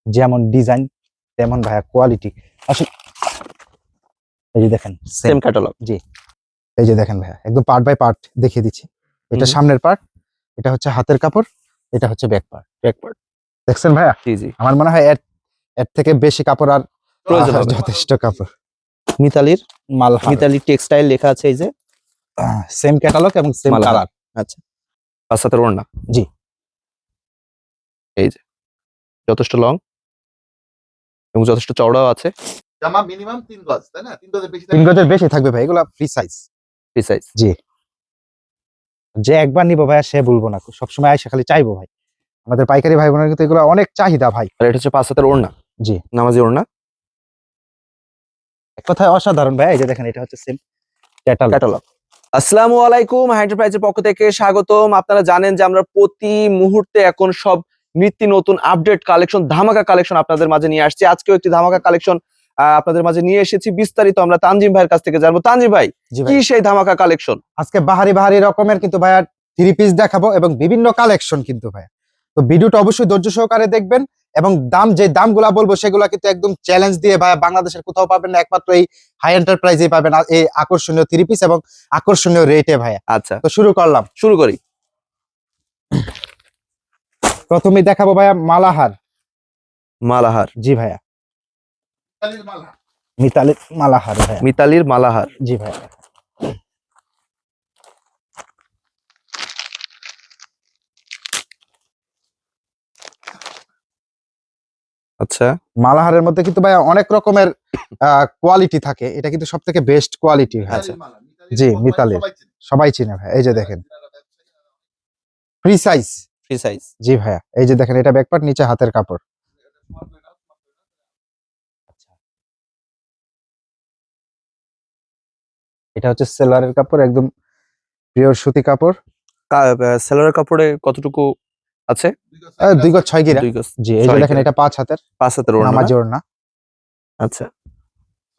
যেমন ডিজাইন তেমন ভাইয়া কোয়ালিটি। আসলে এই যে দেখেন সেম ক্যাটালগ। জি, এই যে দেখেন ভাইয়া একদম পার্ট বাই পার্ট দেখিয়ে দিচ্ছি। এটা সামনের পার্ট, এটা হচ্ছে হাতের কাপড়, এটা হচ্ছে ব্যাক পার্ট। দেখছেন ভাইয়া? জি জি, আমার মনে হয় এর থেকে বেশি কাপড় আর প্রয়োজন হবে না। যথেষ্ট কাপড়। মিতালির মালহার, মিতালি টেক্সটাইল লেখা আছে এই যে সেম ক্যাটালগ এবং সেম মালহার। কালার। আচ্ছা, 5 হাতের ওড়না। জি, এই যে যথেষ্ট লং এবং যথেষ্ট চওড়াও আছে। জামা মিনিমাম 3 গজ, তাই না? 3 গজের বেশি 3 গজের বেশি থাকবে ভাই, এগুলা ফ্রি সাইজ। Free size. জি, যে একবার নিবো ভাইয়া সে বলবো না, সবসময় আইসা খালি চাইবো ভাই। আমাদের পাইকারি ভাই বোনের কিন্তু এগুলো অনেক চাহিদা ভাই। আর এটা হচ্ছে 5 হাতের ওড়না। জি, নামাজি ওড়না, এক কথায় অসাধারণ ভাই। এই যে দেখেন এটা হচ্ছে সেম ক্যাটালগ। আসসালামু আলাইকুম, এন্টারপ্রাইজের পক্ষ থেকে স্বাগতম। আপনারা জানেন যে আমরা প্রতি মুহূর্তে এখন সব নিত্য নতুন আপডেট কালেকশন, ধামাকা কালেকশন আপনাদের মাঝে নিয়ে আসছি। আজকেও একটি ধামাকা কালেকশন আপনাদের মাঝে নিয়ে এসেছি। বিস্তারিত আমরা তানজিম ভাইয়ের কাছ থেকে জানবো। তানজিম ভাই, জি কি ভাই, সেই ধামাকা কালেকশন? আজকে বাহারি বাহারি রকমের কিন্তু ভাইয়া 3 পিস দেখাবো এবং বিভিন্ন কালেকশন কিন্তু ভাইয়া। তো ভিডিওটা অবশ্যই ধৈর্য সহকারে দেখবেন এবং যে দামগুলা বলবো সেগুলা কিন্তু একদম চ্যালেঞ্জ দিয়ে ভাইয়া বাংলাদেশের কোথাও পাবেন না, একমাত্র এই হাই এন্টারপ্রাইজেই পাবেন এই আকর্ষণীয় 3 পিস এবং আকর্ষণীয় রেটে ভাইয়া। আচ্ছা, তো শুরু করলাম, শুরু করি। প্রথমেই দেখাবো ভাইয়া মালাহার। মালাহার, জি ভাইয়া, খালির মালা। মিতালির মালাহার ভাইয়া। মিতালির মালাহার। জি ভাইয়া, আচ্ছা, মালাহারের মধ্যে কিন্তু ভাইয়া অনেক রকমের কোয়ালিটি থাকে, এটা কিন্তু সব থেকে বেস্ট কোয়ালিটি। আচ্ছা। মিতালির মালা, জি, সবাই মিতালির। সবাই চেনে। সবাই চিনে ভাই। এই যে দেখেন ফ্রি সাইজ। Free size. জি ভাইয়া, এই যে দেখেন এটা ব্যাকপার্ট, নিচে হাতের কাপড়। এটা হচ্ছে সেলোয়ারের কাপড়, একদম পিওর সুতি কাপড়। সেলোয়ার কাপড়ে কতটুকু আছে? 2 গজ 6 গিরা। 2 গজ। জি, এই যে 6 দেখেন গিরা। এটা 5 হাতের 5 হাতের ওড়না। নামাজি ওড়না। আচ্ছা,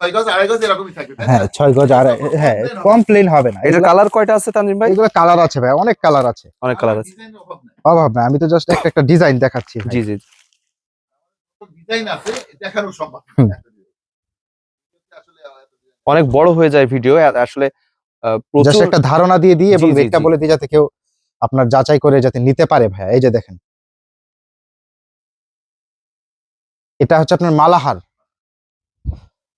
6 গজ, 2.5 গজ এরকমই থাকবে, তাই না? হ্যাঁ 6 গজ। আর হ্যাঁ কমপ্লেন হবে না। এটার কালার কয়টা আছে তানজিম ভাই? এগুলো কালার আছে ভাই, অনেক কালার আছে, অনেক কালার আছে। ডিজাইনের অভাব নাই। অভাব না। আমি তো জাস্ট একটা ডিজাইন দেখাচ্ছি ভাই। জি জি জি। ডিজাইন আছে, দেখানো সম্ভব না। হুম। আসলে অনেক বড় হয়ে যায় ভিডিও আসলে। জাস্ট প্রচুর। একটা ধারণা দিয়ে দিই এবং জি, জি, রেটটা জি। বলে দিই যাতে কেউ আপনার যাচাই করে যাতে নিতে পারে ভাইয়া। এই যে দেখেন এটা হচ্ছে আপনার মালাহার।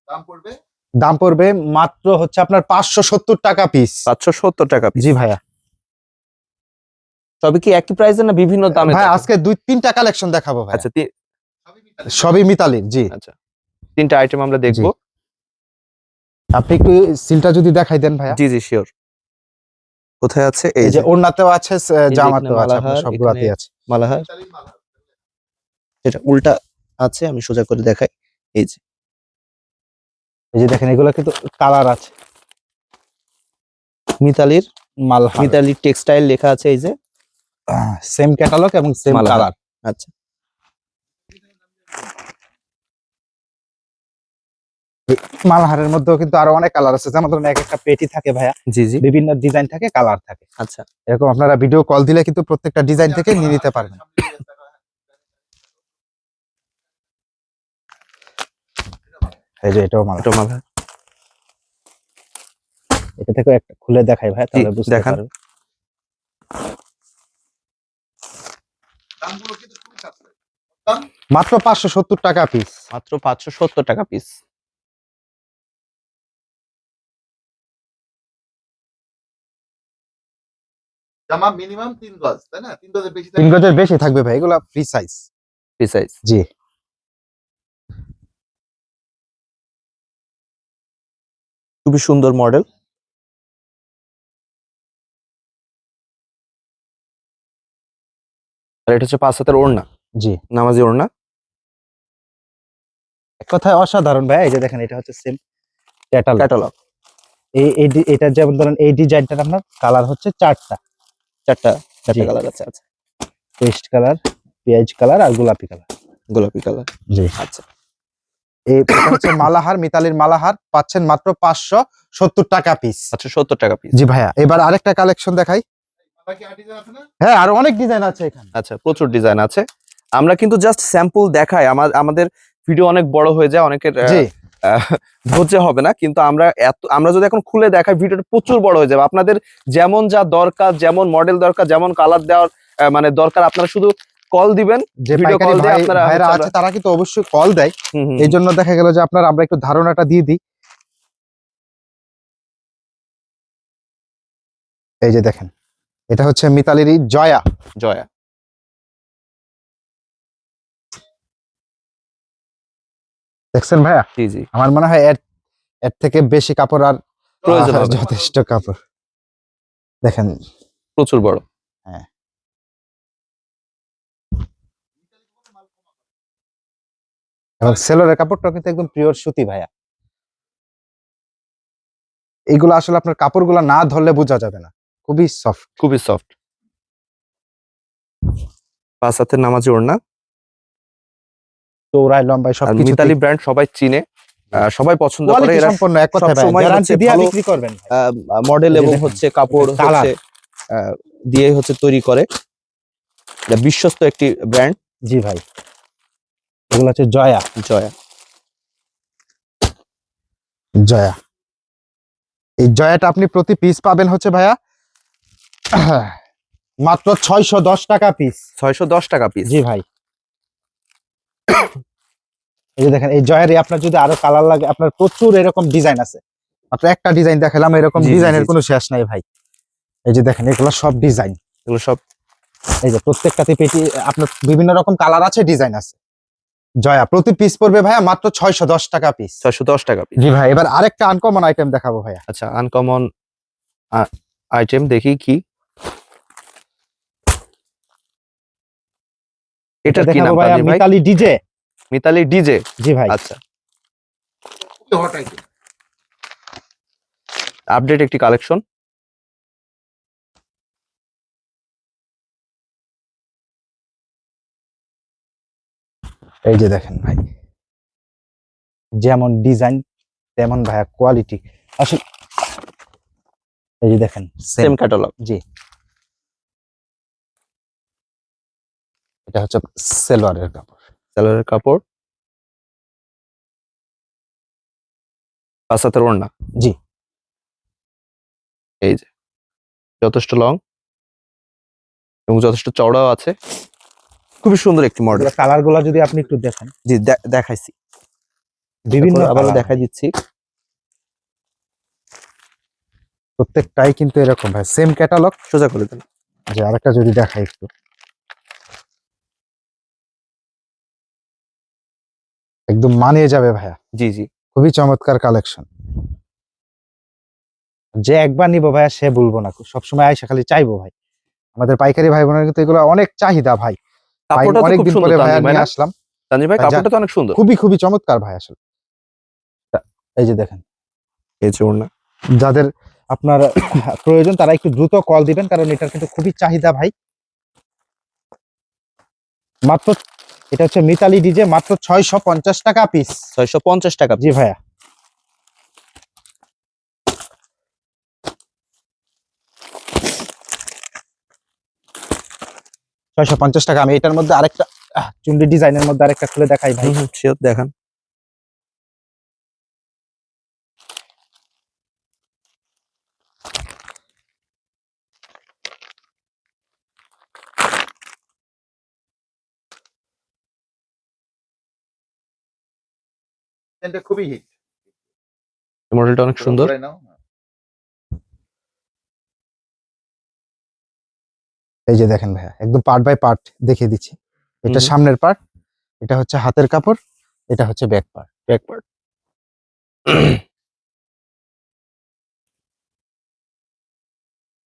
দাম পড়বে দাম পড়বে মাত্র হচ্ছে আপনার 570 টাকা পিস। 570 টাকা পিস। জি ভাইয়া। তবে কি একই প্রাইসে না বিভিন্ন দামে? ভাই আজকে 2-3টা কালেকশন দেখাবো ভাই। আচ্ছা, সবই মিতালি। সবই মিতালির। জি, আচ্ছা, 3টা আইটেম আমরা দেখবো। আপনি একটু সিলটা যদি দেখাই দেন ভাইয়া। জি জি, শিওর। কোথায় আছে? এই এই যে যে ওড়নাতেও আছে, এখানে জামাতেও আছে, আপনার মালাহার, সবগুলাতেই এখানে আছে। মালাহার। মিতালির মালা। এটা উল্টা আছে, আমি সোজা করে দেখাই। এই যে এই যে দেখেন এগুলো কিন্তু কালার আছে। মিতালির মালহার, মিতালি টেক্সটাইল লেখা আছে এই যে সেম ক্যাটালগ এবং সেম মালহার। কালার। আচ্ছা, মালহারের মধ্যেও কিন্তু আরো অনেক কালার আছে, যেমন ধরুন এক একটা পেটি থাকে ভাইয়া, জি জি। বিভিন্ন ডিজাইন থাকে, কালার থাকে। আচ্ছা, এরকম আপনারা ভিডিও কল দিলে কিন্তু প্রত্যেকটা ডিজাইন থেকে নিয়ে নিতে পারবেন। এই যে এটাও মালহার। এটা মালহার। এটা থেকে একটা খুলে দেখাই ভাই, তাহলে বুঝতে দেখান। পারবেন। দামগুলো কিন্তু খুবই সাশ্রয়ী। দাম মাত্র 570 টাকা পিস। মাত্র 570 টাকা পিস। জামা মিনিমাম 3 গজ, তাই না? 3 গজের বেশি 3 গজের বেশি থাকবে ভাই, এগুলা ফ্রি সাইজ। Free size. জি, খুবই সুন্দর মডেল। আর এটা হচ্ছে 5 হাতের ওড়না, জি, নামাজি ওড়না। এক কথায় অসাধারণ ভাই। এই যে দেখেন এটা হচ্ছে সেম ক্যাটালগ। ক্যাটালগ। এটা যেমন ধরেন এই ডিজাইনটার আপনার কালার হচ্ছে 4টা। চারটা জি। কালার আছে। আচ্ছা, পেস্ট কালার, পেঁয়াজ কালার আর গোলাপি কালার। গোলাপি কালার। জি, আচ্ছা, এটা হচ্ছে মালাহার, মিতালির মালাহার, পাচ্ছেন মাত্র 570 টাকা পিস। 570 টাকা পিস। জি ভাইয়া, এবার আরেকটা কালেকশন দেখাই। মালা কি আর ডিজাইন আছে না? হ্যাঁ, আরো অনেক ডিজাইন আছে এখানে। আচ্ছা, প্রচুর ডিজাইন আছে। আমরা কিন্তু জাস্ট স্যাম্পল দেখাই, আমাদের ভিডিও অনেক বড় হয়ে যায়, অনেকের জি ধৈর্য হবে না, কিন্তু আমরা যদি এখন খুলে দেখাই ভিডিওটা প্রচুর বড় হয়ে যাবে। আপনাদের যেমন যা দরকার, যেমন মডেল দরকার, যেমন কালার দেওয়ার মানে দরকার, আপনারা শুধু কল দিবেন, যে ভিডিও পাইকারি কল দিয়ে আপনারা ভাইরা হচ্ছে আছে তারা কিন্তু অবশ্যই কল দেয়। হুম, হুম, এই জন্য দেখা গেল যে আমরা একটু ধারণাটা দিয়ে দিই। এই যে দেখেন, এটা হচ্ছে মিতালিরই জয়া। জয়া। দেখছেন ভাইয়া, জি জি, আমার মনে হয় এর এর থেকে বেশি কাপড় আর প্রয়োজন হবে না। যথেষ্ট কাপড়। দেখেন, প্রচুর বড়। হ্যাঁ এবং সেলোরের কাপড়টা কিন্তু একদম পিওর সুতি ভাইয়া। এইগুলো আসলে আপনার কাপড়গুলো না ধরলে বোঝা যাবে না, খুবই সফট। খুবই সফট। 5 হাতের নামাজি ওড়না। চৌড়ায় লম্বায় আর সবকিছু মিতালি ব্র্যান্ড সবাই চিনে, সবাই পছন্দ করে। কোয়ালিটি এরা সম্পন্ন, এক কথায় ভাই সবসময় গ্যারান্টি হচ্ছে দিয়ে ভালো বিক্রি করবেন ভাই। মডেল এই যে এবং দেখেন, হচ্ছে কাপড় কালার। হচ্ছে দিয়ে হচ্ছে তৈরি করে। এটা বিশ্বস্ত একটি ব্র্যান্ড। জি ভাই, এগুলো হচ্ছে জয়া। জয়া। জয়া, এই জয়াটা আপনি প্রতি পিস পাবেন হচ্ছে ভাইয়া মাত্র 610 টাকা পিস। 610 টাকা পিস। জি ভাই, এই যে দেখেন, এই জয়ের আপনার যদি আরো কালার লাগে, আপনার প্রচুর এরকম ডিজাইন আছে। মাত্র একটা ডিজাইন দেখালাম, এরকম জি, জি, ডিজাইনের জি, কোনো শেষ নাই ভাই। এই যে দেখেন, এগুলো সব ডিজাইন। এগুলো সব এই যে প্রত্যেকটাতে পেটি আপনার বিভিন্ন রকম কালার আছে, ডিজাইন আছে। জয়া প্রতি পিস পড়বে ভাইয়া মাত্র 610 টাকা পিস। 610 টাকা পিস। জি ভাই, এবার আরেকটা আনকমন আইটেম দেখাবো ভাইয়া। আচ্ছা, আনকমন আইটেম দেখি কি। এটা এটার কি দেখাবো নাম ভাইয়া, তানজিম ভাই? মিতালি ডিজে। মিতালি ডিজে। জি ভাই, আচ্ছা, খুবই hot item। আপডেট একটি কালেকশন। এই যে দেখেন ভাই, যেমন ডিজাইন তেমন ভাইয়া কোয়ালিটি আসলে। এই যে দেখেন, সেম সেম। ক্যাটালগ। জি, এটা হচ্ছে সেলোয়ারের কাপড়। সেলোয়ারের কাপড়। 5 হাতের ওড়না। জি, এই যে যথেষ্ট লং এবং যথেষ্ট চওড়াও আছে। খুবই সুন্দর একটি মডেল। কালার গুলা যদি আপনি একটু দেখেন, জি, দেখাইছি। বিভিন্ন আবারও colour দেখাই ভাই। দিচ্ছি। প্রত্যেকটাই কিন্তু এরকম ভাই, সেম ক্যাটালগ। সোজা করে দেন। যে আরেকটা যদি দেখাই একটু, একদম মানিয়ে যাবে ভাইয়া, জি জি, খুবই চমৎকার কালেকশন। যে একবার নিবো ভাইয়া সে বলবো না, সবসময় আইসা খালি চাইবো ভাই। আমাদের পাইকারি ভাই বোনের কিন্তু এগুলো অনেক চাহিদা ভাই। কাপড়টা তো খুব অনেকদিন সুন্দর পরে ভাইয়া তানজিম ভাই নিয়ে না? আসলাম। তানজিম ভাই, ভাই কাপড়টা তো অনেক সুন্দর। খুবই খুবই চমৎকার ভাই আসলে। এই যে দেখেন, এই যে ওড়না। যাদের আপনার প্রয়োজন তারা একটু দ্রুত কল দিবেন, কারণ এটার কিন্তু খুবই চাহিদা ভাই। মাত্র, এটা হচ্ছে মিতালি ডিজে, মাত্র 650 টাকা পিস। 650 টাকা। জি ভাইয়া, টাকা। আমি এটার মধ্যে আরেকটা চুন্ডি ডিজাইনের মধ্যে আরেকটা খুলে দেখাই ভাই। শিওর, দেখান। এটা খুবই হিট। মডেলটা অনেক সুন্দর। নাও। এই যে দেখেন ভাইয়া, একদম পার্ট বাই পার্ট দেখিয়ে দিচ্ছি। এটা হুম। সামনের পার্ট, এটা হচ্ছে হাতের কাপড়, এটা হচ্ছে ব্যাক পার্ট। Back part.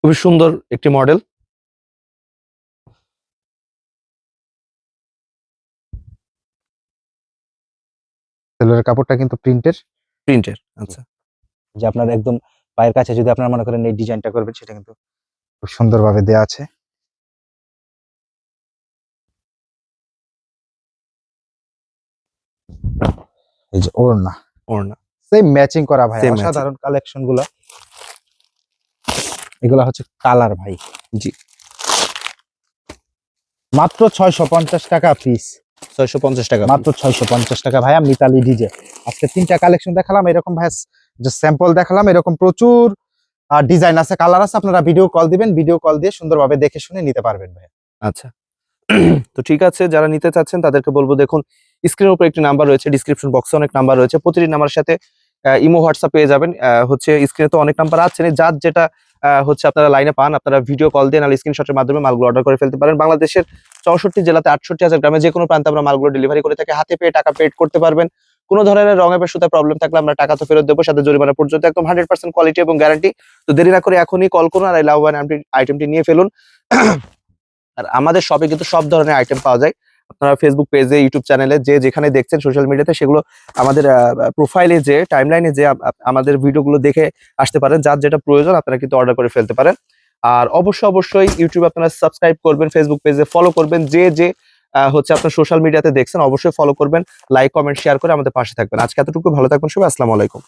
খুবই সুন্দর একটি মডেল। সেলোয়ারের কাপড়টা কিন্তু প্রিন্টের। প্রিন্টের। আচ্ছা, যে আপনার একদম পায়ের কাছে যদি আপনার মনে করেন এই ডিজাইনটা করবেন, সেটা কিন্তু খুব সুন্দরভাবে দেয়া আছে। এই যে ওড়না, ওড়না সেম ম্যাচিং করা ভাই, Same matching। অসাধারণ কালেকশন গুলো। এগুলা হচ্ছে কালার ভাই। জি, মাত্র 650 টাকা পিস, 650 টাকা মাত্র 650 টাকা ভাইয়া। মিতালি ডিজে আজকে 3টা কালেকশন দেখালাম, এরকম ভাইয়া যে স্যাম্পল দেখালাম, এরকম প্রচুর ডিজাইন আছে, কালার আছে। আপনারা ভিডিও কল দিবেন, ভিডিও কল দিয়ে সুন্দরভাবে দেখে শুনে নিতে পারবেন ভাইয়া। আচ্ছা। তো ঠিক আছে, যারা নিতে চাচ্ছেন তাদেরকে বলবো, দেখুন স্ক্রিনের উপর একটি নাম্বার রয়েছে, ডিসক্রিপশন বক্সে অনেক নাম্বার রয়েছে, প্রতিটি নাম্বারের সাথে ইমো হোয়াটসঅ্যাপ পেয়ে যাবেন। হচ্ছে স্ক্রিনে তো অনেক নাম্বার আছে, যার যেটা হচ্ছে আপনারা লাইনে পান, আপনারা ভিডিও কল দিয়ে নাহলে স্ক্রিনশটের মাধ্যমে মালগুলো অর্ডার করে ফেলতে পারেন। বাংলাদেশের 64 জেলাতে 68,000 গ্রামে যে কোনো প্রান্তে আমরা মালগুলো ডেলিভারি করে থাকি। হাতে পেয়ে টাকা পেড করতে পারবেন। কোনো ধরনের রঙের বা সুতার প্রবলেম থাকলে আমরা টাকা তো ফেরত দেবো, সাথে জরিমানা পর্যন্ত, একদম 100% কোয়ালিটি এবং গ্যারান্টি। তো দেরি না করে এখনই কল করুন আর এই লাভবান আইটেমটি নিয়ে ফেলুন। আর আমাদের শপে কিন্তু সব ধরনের আইটেম পাওয়া যায়। আপনারা ফেসবুক পেজে, ইউটিউব চ্যানেলে, যে যেখানে দেখছেন সোশ্যাল মিডিয়াতে, সেগুলো আমাদের প্রোফাইলে যে টাইমলাইনে যে আমাদের ভিডিওগুলো দেখে আসতে পারেন। যার যেটা প্রয়োজন আপনারা কিন্তু অর্ডার করে ফেলতে পারেন। আর অবশ্যই ইউটিউবে আপনারা সাবস্ক্রাইব করবেন, ফেসবুক পেজে ফলো করবেন, যে হচ্ছে আপনার সোশ্যাল মিডিয়াতে দেখছেন অবশ্যই ফলো করবেন, লাইক কমেন্ট শেয়ার করে আমাদের পাশে থাকবেন। আজকে এতটুকু, ভালো থাকবেন সবাই, আসসালামু আলাইকুম।